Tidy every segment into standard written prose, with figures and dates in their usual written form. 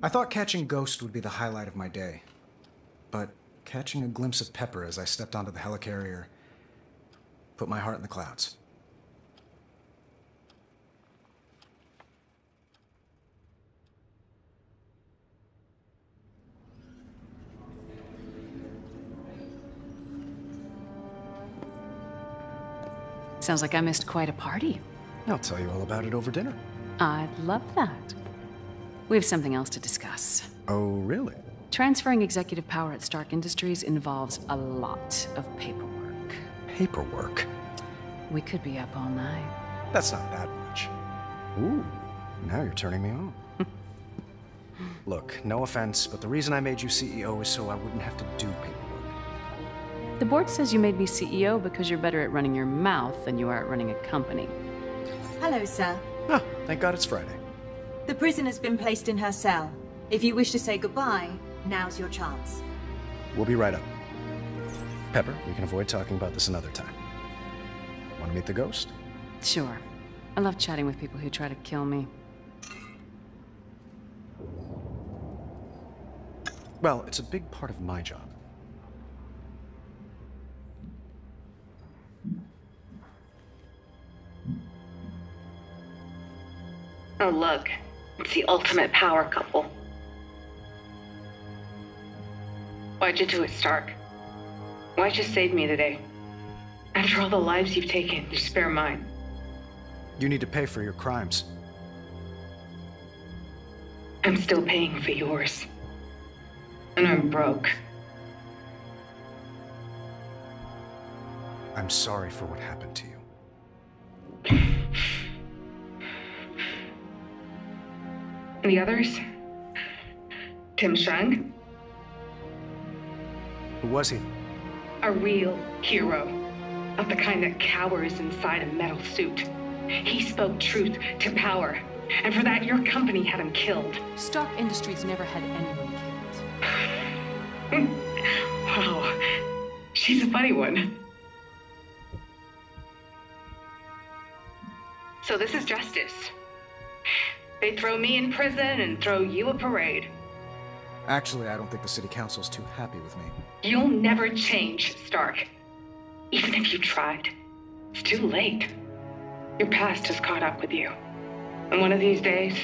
I thought catching Ghost would be the highlight of my day. But catching a glimpse of Pepper as I stepped onto the helicarrier put my heart in the clouds. Sounds like I missed quite a party. I'll tell you all about it over dinner. I'd love that. We have something else to discuss. Oh, really? Transferring executive power at Stark Industries involves a lot of paperwork. Paperwork? We could be up all night. That's not that much. Ooh, now you're turning me on. Look, no offense, but the reason I made you CEO is so I wouldn't have to do paperwork. The board says you made me CEO because you're better at running your mouth than you are at running a company. Hello, sir. Ah, thank God it's Friday. The prisoner's been placed in her cell. If you wish to say goodbye, now's your chance. We'll be right up. Pepper, we can avoid talking about this another time. Want to meet the Ghost? Sure. I love chatting with people who try to kill me. Well, it's a big part of my job. Oh, look. It's the ultimate power couple. Why'd you do it, Stark? Why'd you save me today? After all the lives you've taken, to spare mine. You need to pay for your crimes. I'm still paying for yours. And I'm broke. I'm sorry for what happened to you. And the others? Tim Shung? Who was he? A real hero. Not the kind that cowers inside a metal suit. He spoke truth to power. And for that, your company had him killed. Stark Industries never had anyone killed. Wow. She's a funny one. So this is justice. They throw me in prison and throw you a parade. Actually, I don't think the city council's too happy with me. You'll never change, Stark. Even if you tried. It's too late. Your past has caught up with you. And one of these days,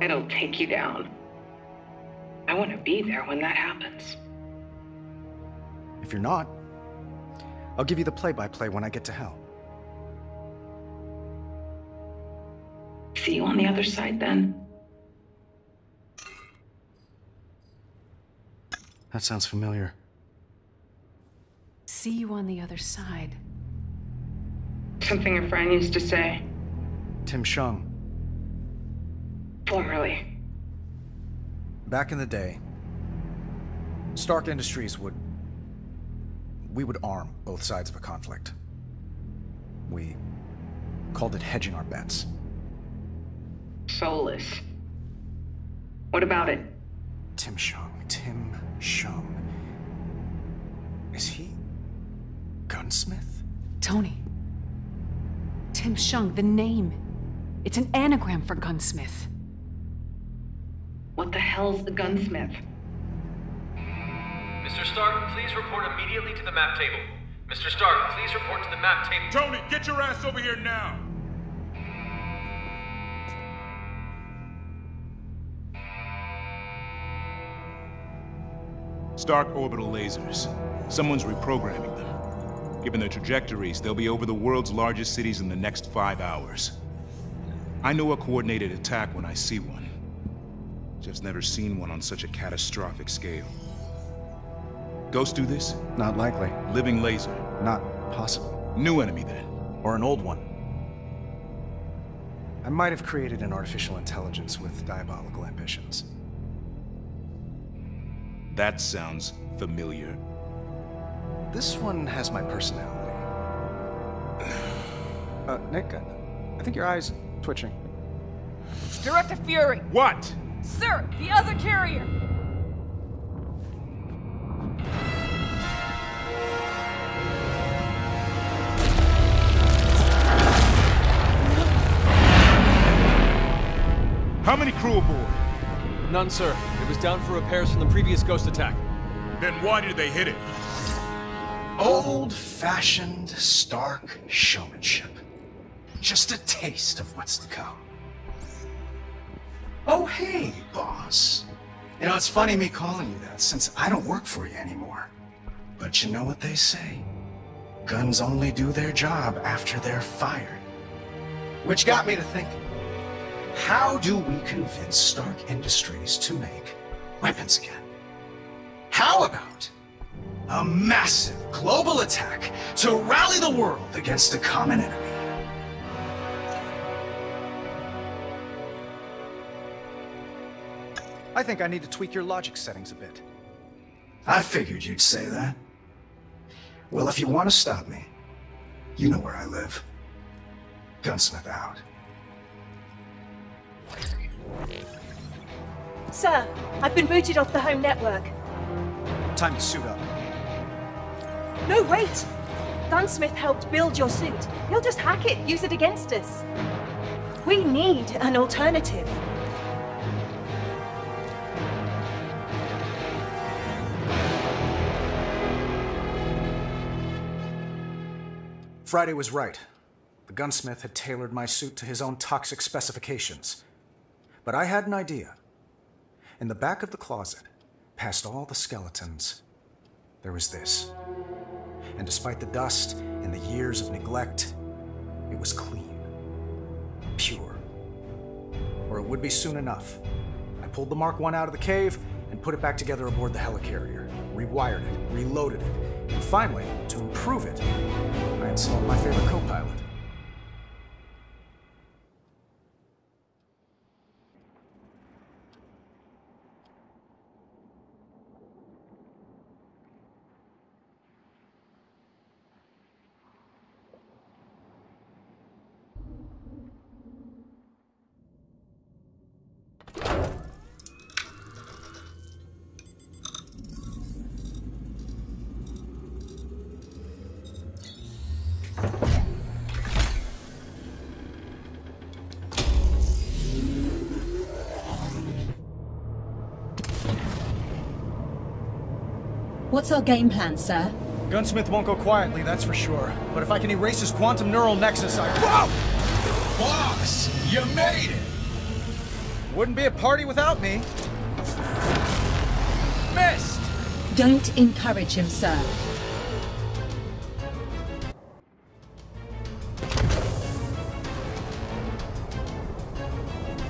it'll take you down. I want to be there when that happens. If you're not, I'll give you the play-by-play when I get to hell. See you on the other side, then. That sounds familiar. See you on the other side. Something a friend used to say. Tim Shung. Formerly. Back in the day, Stark Industries would arm both sides of a conflict. We called it hedging our bets. Soulless. What about it? Tim Shung. Is he Gunsmith? Tony. Tim Shung, the name. It's an anagram for gunsmith. What the hell's the gunsmith? Mr. Stark, please report immediately to the map table. Mr. Stark, please report to the map table. Tony, get your ass over here now! Stark orbital lasers. Someone's reprogramming them. Given their trajectories, they'll be over the world's largest cities in the next 5 hours. I know a coordinated attack when I see one. Just never seen one on such a catastrophic scale. Ghosts do this? Not likely. Living laser? Not possible. New enemy, then? Or an old one. I might have created an artificial intelligence with diabolical ambitions. That sounds familiar. This one has my personality. Nick, I think your eye's twitching. Director Fury! What? Sir, the other carrier! How many crew aboard? None, sir. It was down for repairs from the previous ghost attack. Then why did they hit it? Old-fashioned Stark showmanship. Just a taste of what's to come. Oh, hey, boss. You know, it's funny me calling you that, since I don't work for you anymore. But you know what they say? Guns only do their job after they're fired. Which got me to thinking, how do we convince Stark Industries to make weapons again? How about a massive global attack to rally the world against a common enemy? I think I need to tweak your logic settings a bit. I figured you'd say that. Well, if you want to stop me, you know where I live. Gunsmith out. Sir, I've been booted off the home network. Time to suit up. No, wait! Gunsmith helped build your suit. He'll just hack it, use it against us. We need an alternative. Friday was right. The gunsmith had tailored my suit to his own toxic specifications. But I had an idea. In the back of the closet, past all the skeletons, there was this. And despite the dust and the years of neglect, it was clean, pure. Or it would be soon enough. I pulled the Mark I out of the cave and put it back together aboard the helicarrier, rewired it, reloaded it, and finally, to improve it, I installed my favorite co-pilot. What's our game plan, sir? Gunsmith won't go quietly, that's for sure. But if I can erase his quantum neural nexus, I... Whoa! Boss, you made it! Wouldn't be a party without me. Missed! Don't encourage him, sir.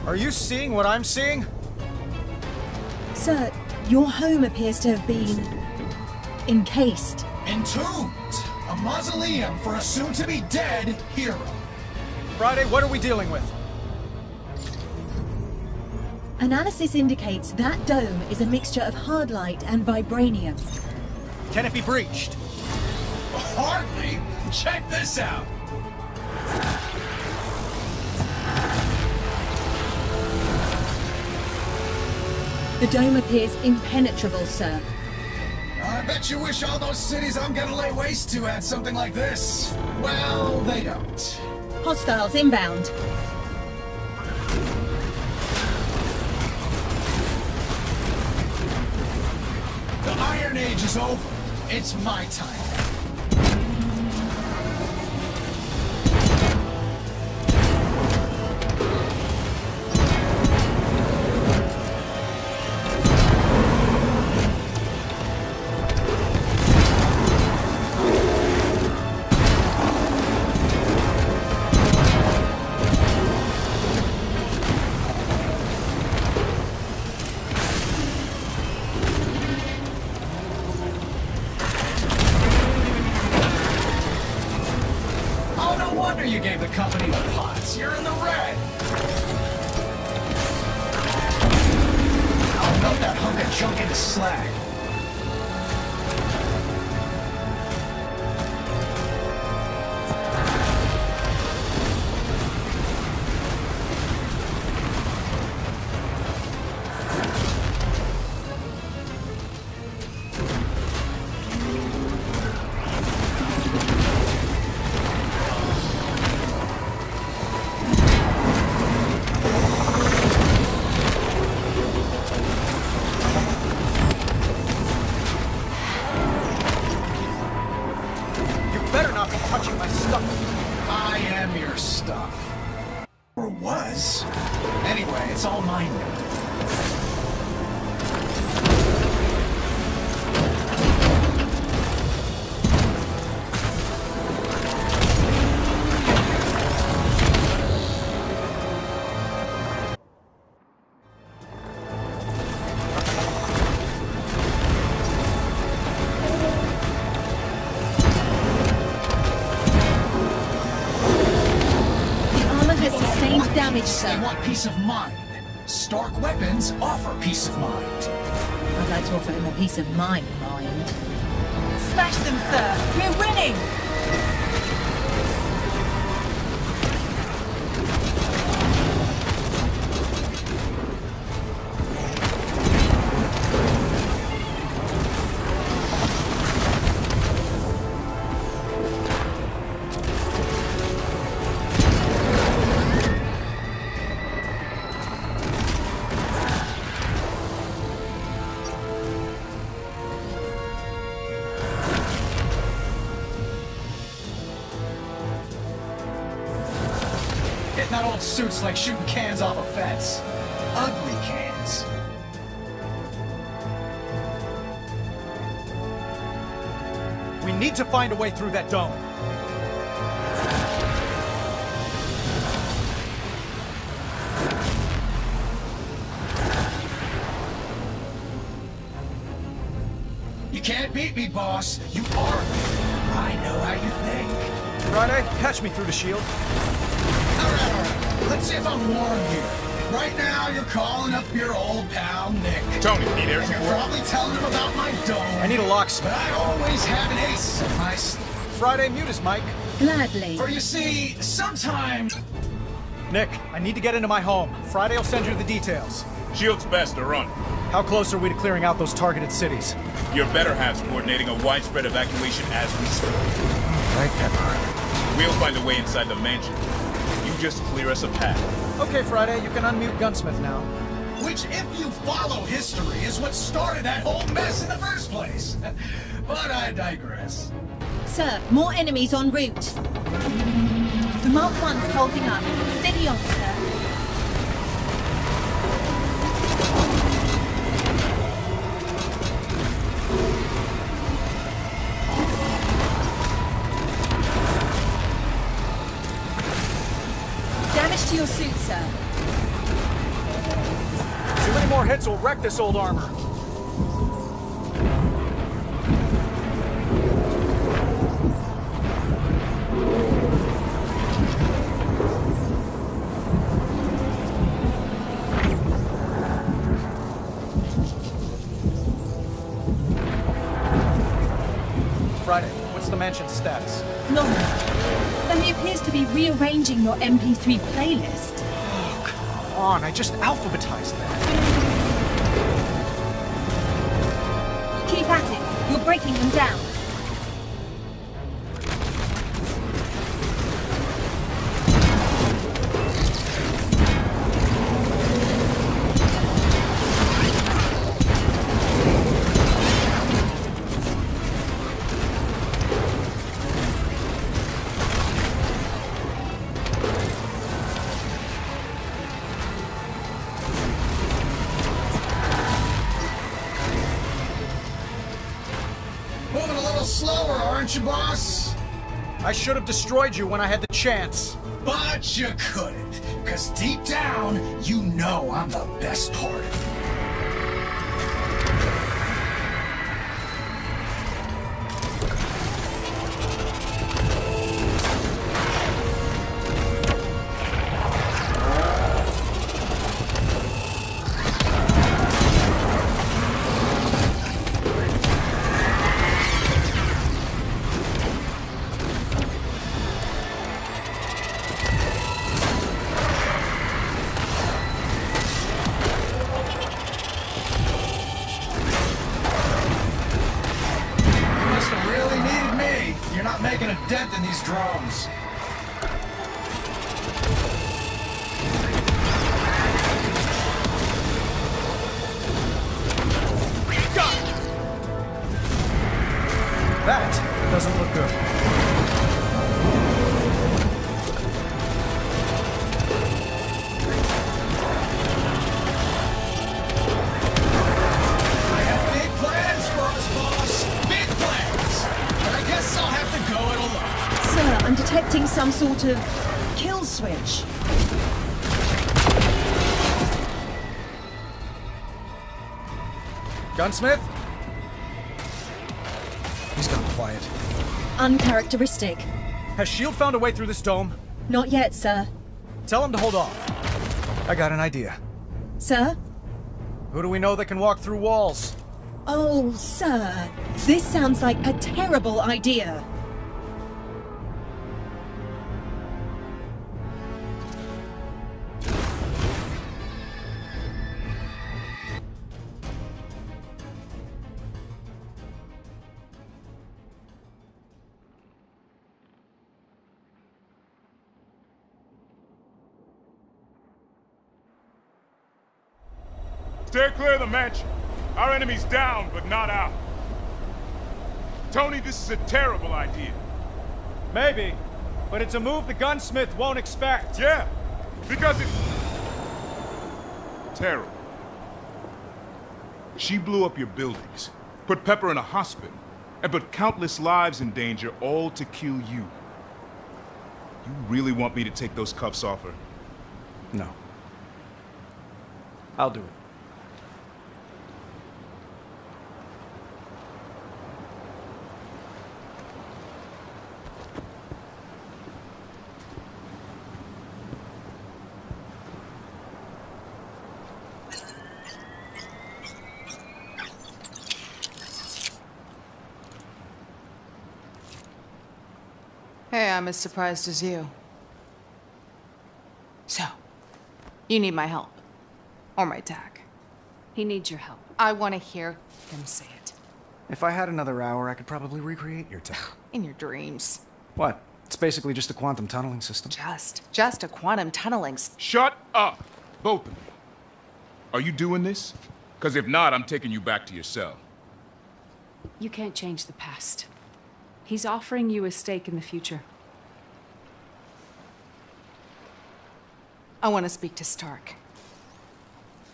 Are you seeing what I'm seeing? Sir, your home appears to have been... encased. Entombed! A mausoleum for a soon-to-be-dead hero. Friday, what are we dealing with? Analysis indicates that dome is a mixture of hard light and vibranium. Can it be breached? Hardly! Check this out! The dome appears impenetrable, sir. I bet you wish all those cities I'm gonna lay waste to had something like this. Well, they don't. Hostiles inbound. The Iron Age is over. It's my time. You gave the company the pots. You're in the red. I'll melt that hunk of junk into slag. Premier stuff. Or was. Anyway, it's all mine now. Damage, sir. They want peace of mind. Stark weapons offer peace of mind. I'd like to offer him a piece of my mind. Smash them, sir! We're winning! That old suit's like shooting cans off a fence. Ugly cans. We need to find a way through that dome. You can't beat me, boss. You are. I know how you think. Friday, patch me through the shield. Alright, let's see if I'm warm here. Right now, you're calling up your old pal, Nick. Tony, need air And support? you're probably telling him about my dome. I need a locksmith. But I always have an ace in my sleeve. Friday, mute his mic. Gladly. For you see, sometimes... Nick, I need to get into my home. Friday will send you the details. Shield's best to run. How close are we to clearing out those targeted cities? Your better half's coordinating a widespread evacuation as we speak. Right, Pepper. We'll find a way inside the mansion. You just clear us a path. Okay, Friday, you can unmute Gunsmith now. Which, if you follow history, is what started that whole mess in the first place. But I digress. Sir, more enemies en route. The Mark 1's holding up. Steady on, sir. Damage to your suit, sir. Too many more hits will wreck this old armor. Friday, what's the mansion's status? Normal. Though he appears to be rearranging your MP3 playlist. Oh, come on, I just alphabetized that. Keep at it. You're breaking them down. Moving a little slower, aren't you, boss? I should have destroyed you when I had the chance. But you couldn't, because deep down, you know I'm the best part of you. some sort of kill switch. Gunsmith? He's gone quiet. Uncharacteristic. Has S.H.I.E.L.D. found a way through this dome? Not yet, sir. Tell him to hold off. I got an idea. Sir? Who do we know that can walk through walls? Oh, sir. This sounds like a terrible idea. Stay clear of the mansion. Our enemy's down, but not out. Tony, this is a terrible idea. Maybe, but it's a move the gunsmith won't expect. Yeah, because it's terrible. She blew up your buildings, put Pepper in a hospital, and put countless lives in danger, all to kill you. You really want me to take those cuffs off her? No. I'll do it. Hey, I'm as surprised as you. So, you need my help. Or my tag. He needs your help. I want to hear him say it. If I had another hour, I could probably recreate your tech. In your dreams. What? It's basically just a quantum tunneling system. Just a quantum tunneling Shut up! Both of you. Are you doing this? Because if not, I'm taking you back to your cell. You can't change the past. He's offering you a stake in the future. I want to speak to Stark.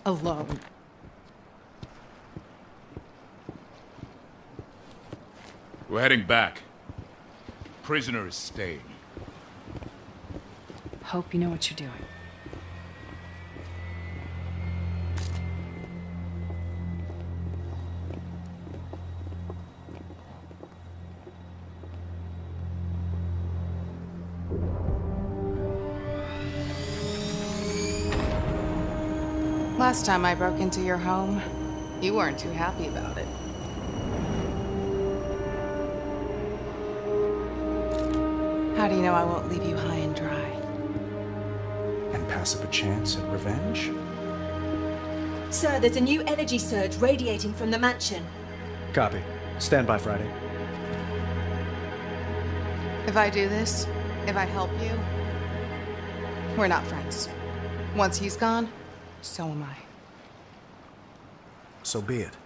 Alone. We're heading back. Prisoner is staying. Hope you know what you're doing. Last time I broke into your home, you weren't too happy about it. How do you know I won't leave you high and dry? And pass up a chance at revenge? Sir, there's a new energy surge radiating from the mansion. Copy. Stand by, Friday. If I do this, if I help you, we're not friends. Once he's gone, so am I. So be it.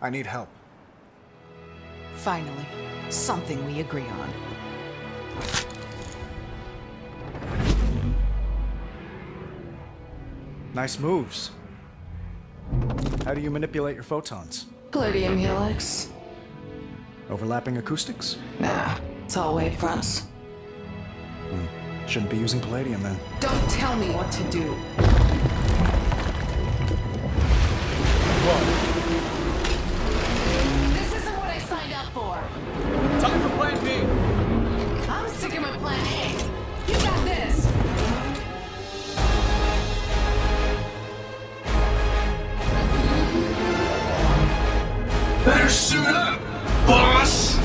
I need help. Finally, something we agree on. Nice moves. How do you manipulate your photons? Palladium helix. Overlapping acoustics? Nah, it's all wavefronts. Shouldn't be using palladium then. Don't tell me what to do. Whoa. This isn't what I signed up for. Time for plan B. I'm sticking with plan A. You got this. Better suit up, boss!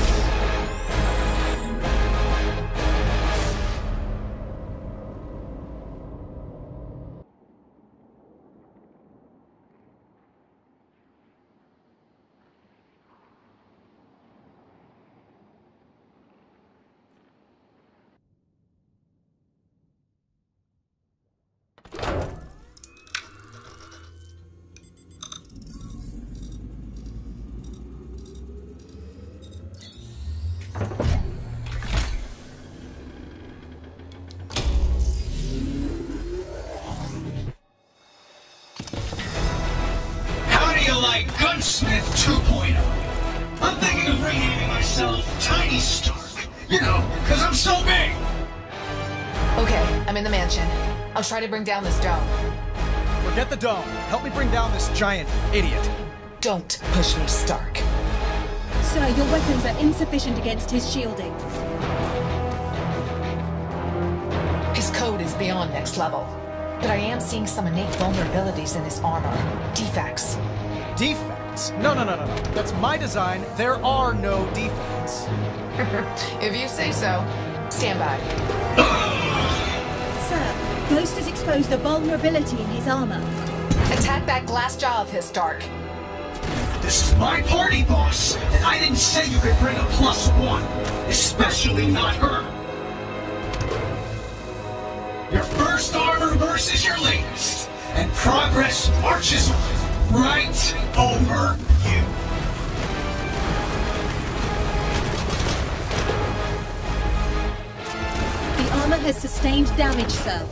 like Gunsmith 2.0. I'm thinking of renaming myself Tiny Stark. You know, because I'm so big. Okay, I'm in the mansion. I'll try to bring down this dome. Forget the dome. Help me bring down this giant idiot. Don't push me, Stark. Sir, your weapons are insufficient against his shielding. His code is beyond next level. But I am seeing some innate vulnerabilities in his armor. Defects. Defects? No. That's my design. There are no defects. If you say so. Stand by. Sir, Ghost has exposed a vulnerability in his armor. Attack that glass jaw of his, Stark. This is my party, boss, and I didn't say you could bring a +1, especially not her. Your first armor versus your latest, and progress marches right over you. The armor has sustained damage, sir.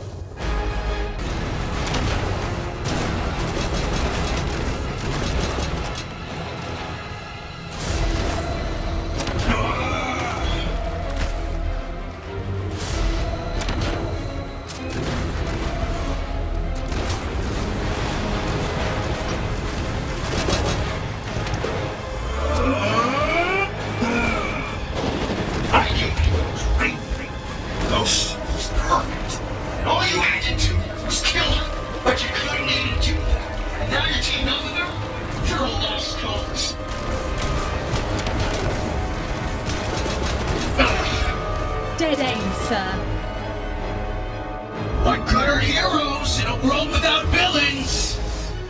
Dead aim, sir. What good are heroes in a world without villains?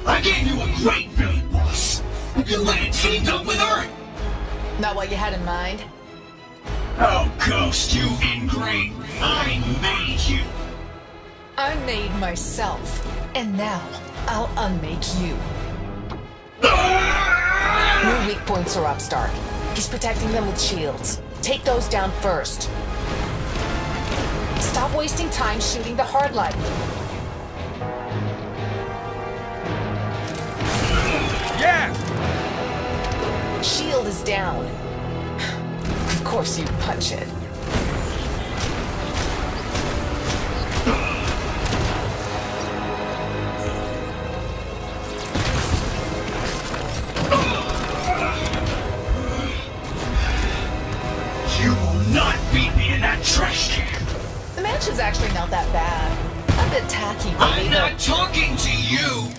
I gave you a great villain, boss. And you went and teamed up with her? Not what you had in mind? Oh, Ghost, you ingrate. I made you. I made myself. And now, I'll unmake you. New weak points are up, Stark. He's protecting them with shields. Take those down first. Stop wasting time shooting the hard light. Yeah! Shield is down. Of course you punch it. You will not beat me in that trash can. The mansion's actually not that bad. A bit tacky, but I'm not talking to you.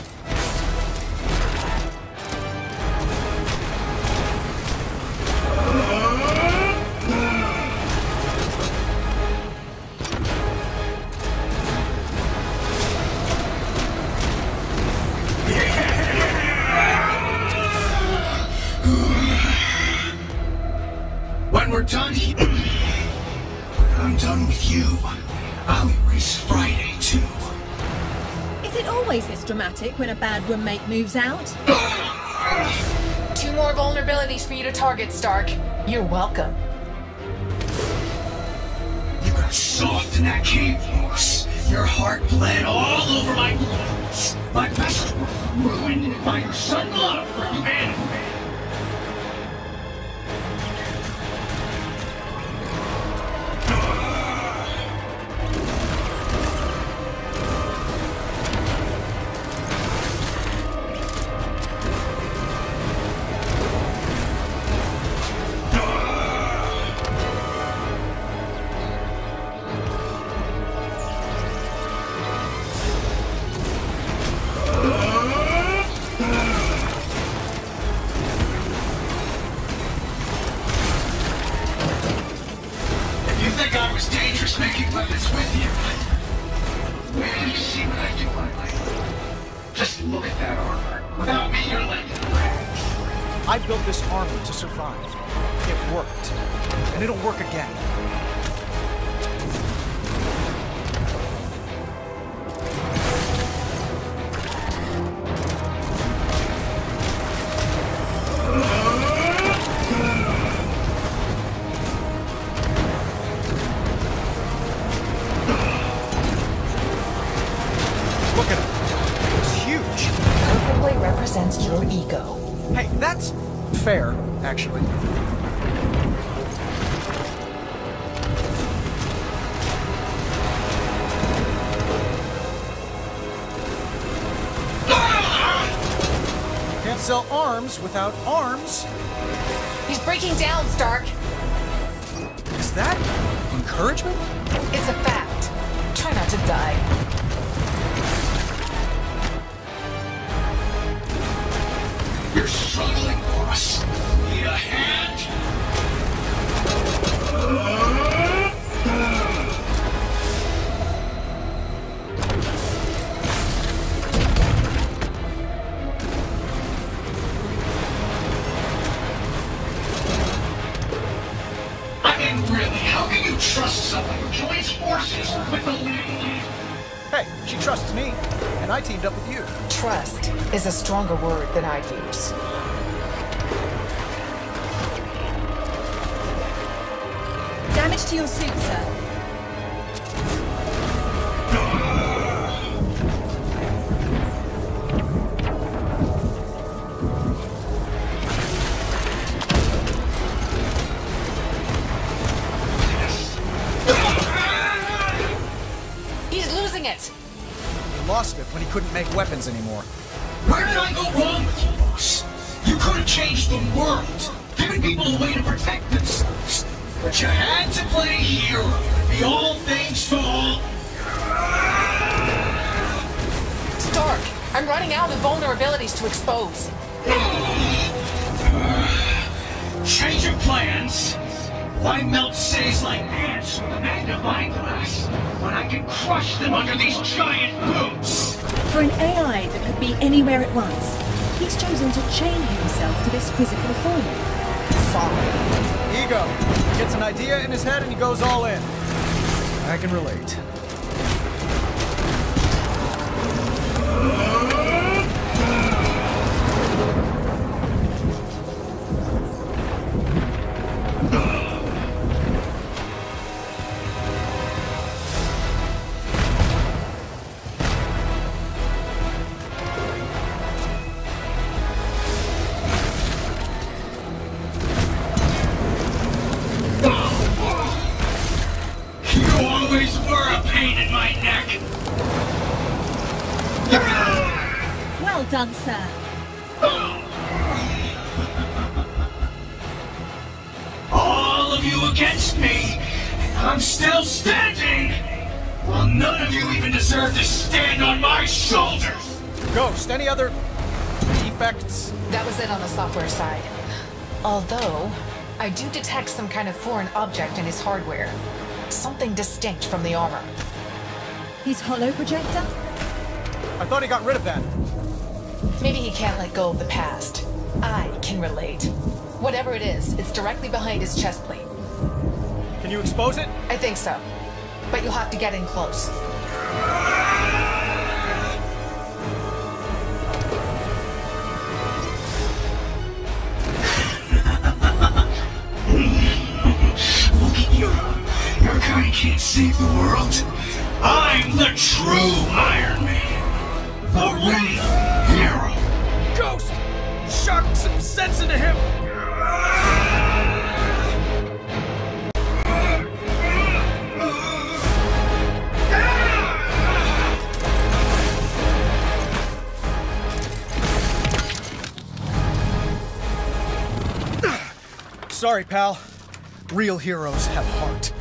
When we're done here, when I'm done with you, I'll erase Friday too. Is it always this dramatic when a bad roommate moves out? 2 more vulnerabilities for you to target, Stark. You're welcome. You got soft in that cave, boss. Your heart bled all over my bones. My best work ruined by your sudden love for humanity. Making weapons with you. Where do you see what I do on my own? Just look at that armor. Without me, you're like I built this armor to survive. It worked. And it'll work again. Your ego. Hey, that's fair, actually. Can't sell arms without arms. He's breaking down, Stark. Is that encouragement? It's a fact. Try not to die. You're struggling, boss. Need a hand? I mean, really, how can you trust someone who joins forces with the lady? Hey, she trusts me, and I teamed up with you. Trust is a stronger word than I'd use. Damage to your suit, sir. He's losing it! He lost it when he couldn't make weapons anymore. Where did I go wrong with you, boss? You could have changed the world, given people a way to protect themselves. But you had to play hero, be all things to all. Stark, I'm running out of vulnerabilities to expose. Change your plans. Why melt cities like ants with a magnifying glass when I can crush them under these giant boots? For an AI that could be anywhere at once, he's chosen to chain himself to this physical form. Fine. Ego. He gets an idea in his head and he goes all in. I can relate. Well done, sir. All of you against me, and I'm still standing! Well, none of you even deserve to stand on my shoulders! Ghost, any other defects? That was it on the software side. Although, I do detect some kind of foreign object in his hardware. Something distinct from the armor. His holo projector? I thought he got rid of that. Maybe he can't let go of the past. I can relate. Whatever it is, it's directly behind his chest plate. Can you expose it? I think so. But you'll have to get in close. Look at you. Your kind can't save the world. I'm the true Iron Man. The real hero. Ghost! Shark some sense into him! Sorry, pal. Real heroes have heart.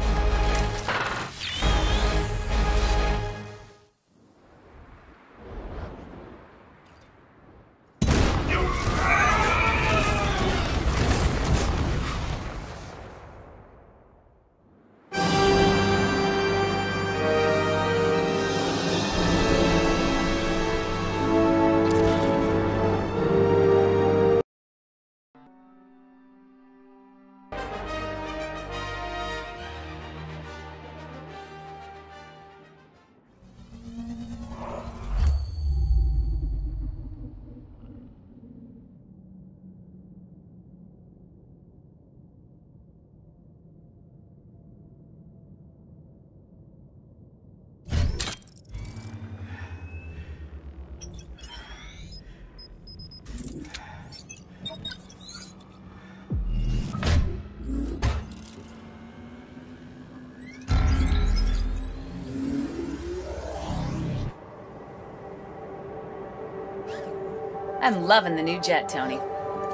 I'm loving the new jet, Tony.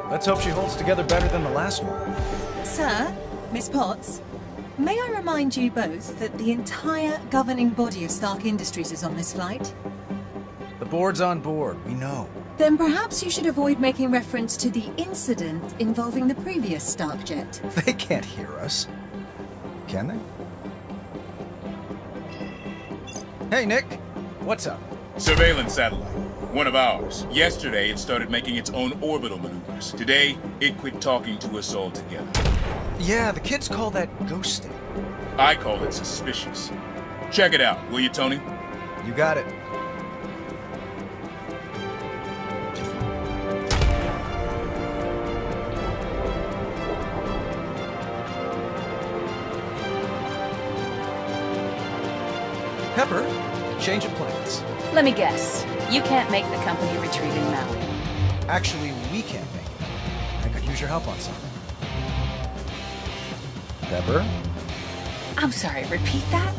Let's hope she holds together better than the last one. Sir, Miss Potts, may I remind you both that the entire governing body of Stark Industries is on this flight? The board's on board, we know. Then perhaps you should avoid making reference to the incident involving the previous Stark jet. They can't hear us. Can they? Hey, Nick. What's up? Surveillance satellite. One of ours. Yesterday, it started making its own orbital maneuvers. Today, it quit talking to us all together. Yeah, the kids call that ghosting. I call it suspicious. Check it out, will you, Tony? You got it. Pepper, change of plans. Let me guess. You can't make the company retreat in Maui. Actually, we can't make it. I could use your help on something. Pepper? I'm sorry, repeat that?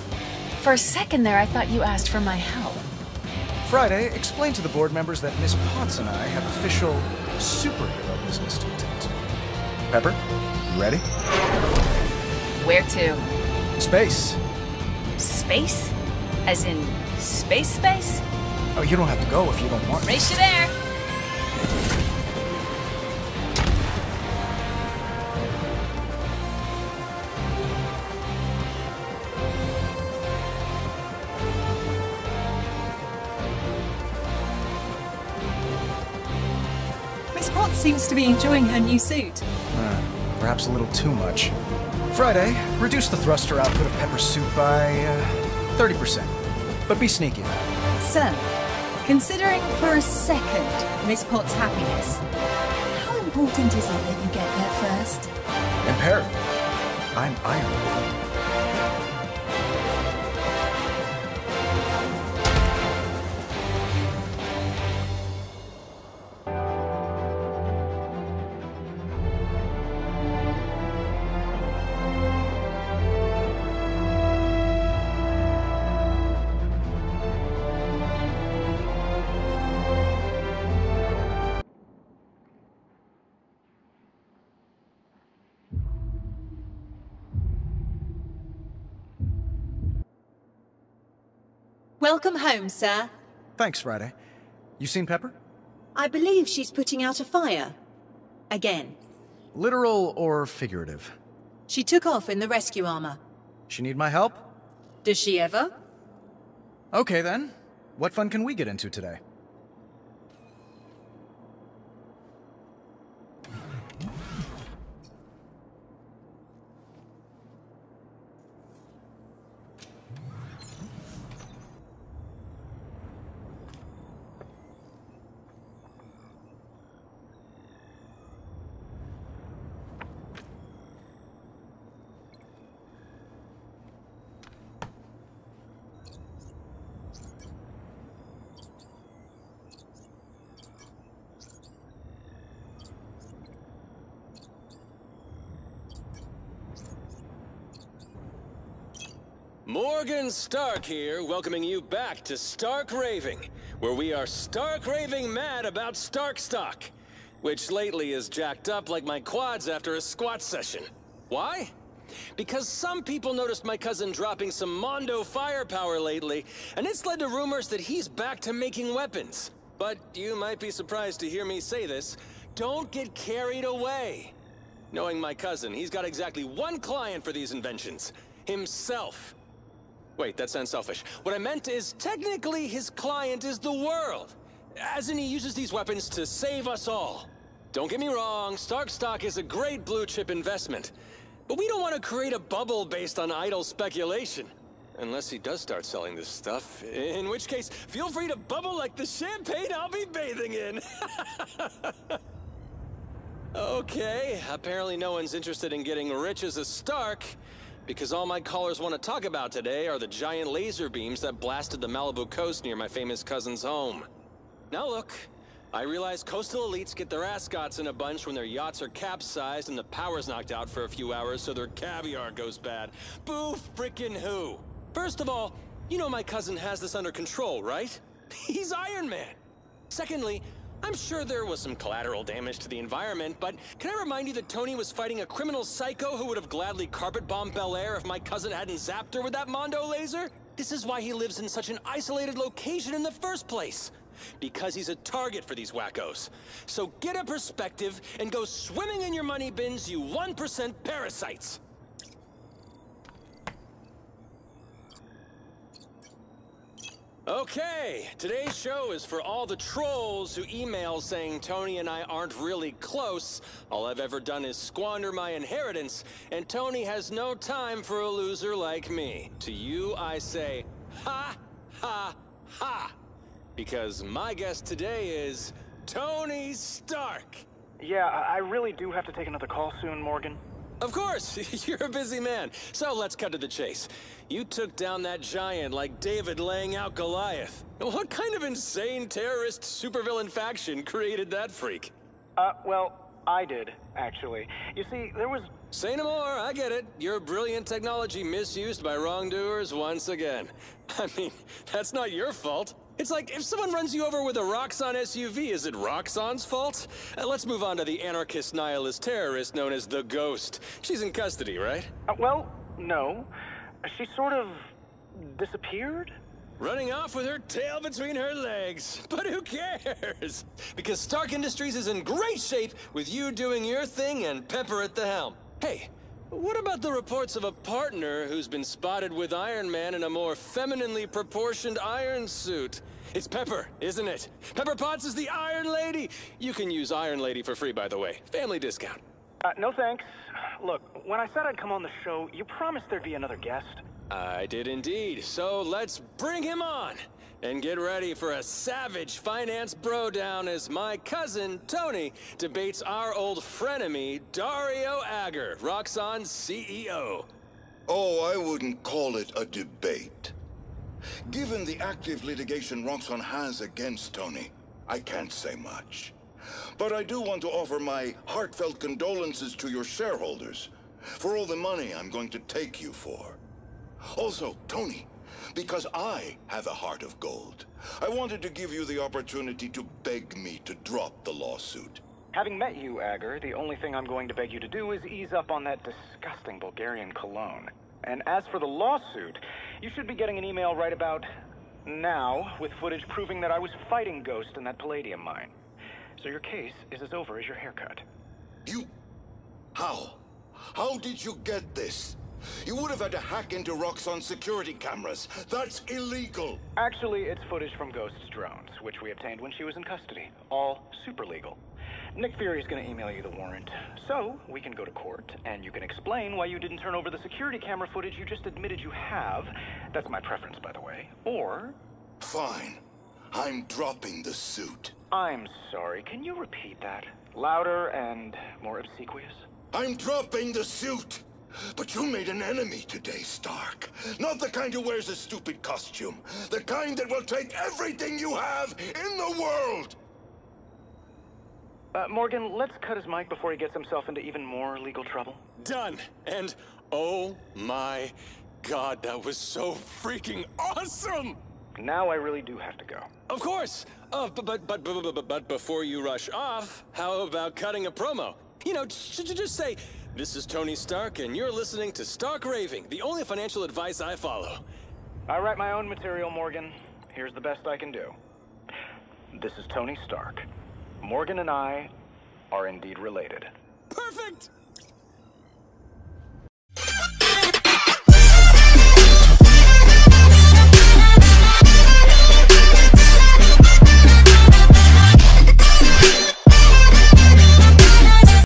For a second there, I thought you asked for my help. Friday, explain to the board members that Miss Potts and I have official superhero business to attend to. Pepper, you ready? Where to? Space. Space? As in space? Oh, you don't have to go if you don't want to. Race you there! Miss Potts seems to be enjoying her new suit. Perhaps a little too much. Friday, reduce the thruster output of Pepper's suit by 30%. But be sneaky. Sir, considering for a second Miss Potts' happiness, how important is it that you get there first? Imperative. I'm Iron Man. Welcome home, sir. Thanks, Friday. You seen Pepper? I believe she's putting out a fire. Again. Literal or figurative? She took off in the rescue armor. She need my help? Does she ever? Okay then. What fun can we get into today? Morgan Stark here, welcoming you back to Stark Raving, where we are stark raving mad about Stark stock, which lately is jacked up like my quads after a squat session. Why? Because some people noticed my cousin dropping some Mondo firepower lately, and it's led to rumors that he's back to making weapons. But you might be surprised to hear me say this, don't get carried away. Knowing my cousin, he's got exactly one client for these inventions, himself. Wait, that sounds selfish. What I meant is, technically, his client is the world. As in, he uses these weapons to save us all. Don't get me wrong, Stark stock is a great blue-chip investment. But we don't want to create a bubble based on idle speculation. Unless he does start selling this stuff. In which case, feel free to bubble like the champagne I'll be bathing in. Okay, apparently no one's interested in getting rich as a Stark. Because all my callers want to talk about today are the giant laser beams that blasted the Malibu coast near my famous cousin's home. Now look, I realize coastal elites get their ascots in a bunch when their yachts are capsized and the power's knocked out for a few hours so their caviar goes bad. Boo frickin' who? First of all, you know my cousin has this under control, right? He's Iron Man. Secondly, I'm sure there was some collateral damage to the environment, but can I remind you that Tony was fighting a criminal psycho who would have gladly carpet-bombed Bel Air if my cousin hadn't zapped her with that Mondo laser? This is why he lives in such an isolated location in the first place. Because he's a target for these wackos. So get a perspective and go swimming in your money bins, you 1% parasites! Okay, today's show is for all the trolls who email saying Tony and I aren't really close. All I've ever done is squander my inheritance, and Tony has no time for a loser like me. To you, I say, ha, ha, ha. Because my guest today is Tony Stark. Yeah, I really do have to take another call soon, Morgan. Of course, you're a busy man. So let's cut to the chase. You took down that giant like David laying out Goliath. What kind of insane terrorist supervillain faction created that freak? Well, I did, actually. You see, there was... Say no more, I get it. Your brilliant technology misused by wrongdoers once again. I mean, that's not your fault. It's like, if someone runs you over with a Roxxon SUV, is it Roxxon's fault? Let's move on to the anarchist nihilist terrorist known as the Ghost. She's in custody, right? Well, no. She sort of... disappeared? Running off with her tail between her legs. But who cares? Because Stark Industries is in great shape with you doing your thing and Pepper at the helm. Hey, what about the reports of a partner who's been spotted with Iron Man in a more femininely proportioned iron suit? It's Pepper, isn't it? Pepper Potts is the Iron Lady! You can use Iron Lady for free, by the way. Family discount. No thanks. Look, when I said I'd come on the show, you promised there'd be another guest. I did indeed, so let's bring him on! And get ready for a savage finance bro-down as my cousin, Tony, debates our old frenemy, Dario Agger, Roxxon's CEO. Oh, I wouldn't call it a debate. Given the active litigation Roxxon has against Tony, I can't say much. But I do want to offer my heartfelt condolences to your shareholders for all the money I'm going to take you for. Also, Tony, because I have a heart of gold, I wanted to give you the opportunity to beg me to drop the lawsuit. Having met you, Agger, the only thing I'm going to beg you to do is ease up on that disgusting Bulgarian cologne. And as for the lawsuit, you should be getting an email right about now with footage proving that I was fighting Ghost in that palladium mine. So your case is as over as your haircut. You... How? How did you get this? You would have had to hack into Roxxon's security cameras. That's illegal. Actually, it's footage from Ghost's drones, which we obtained when she was in custody. All super legal. Nick Fury's gonna email you the warrant. So, we can go to court, and you can explain why you didn't turn over the security camera footage you just admitted you have. That's my preference, by the way. Or... Fine. I'm dropping the suit. I'm sorry, can you repeat that? Louder and more obsequious? I'm dropping the suit! But you made an enemy today, Stark. Not the kind who wears a stupid costume. The kind that will take everything you have in the world! Morgan, let's cut his mic before he gets himself into even more legal trouble. Done! And, oh my god, that was so freaking awesome! Now I really do have to go. Of course! But before you rush off, how about cutting a promo? You know, just say, this is Tony Stark, and you're listening to Stark Raving, the only financial advice I follow. I write my own material, Morgan. Here's the best I can do. This is Tony Stark. Morgan and I are indeed related. Perfect!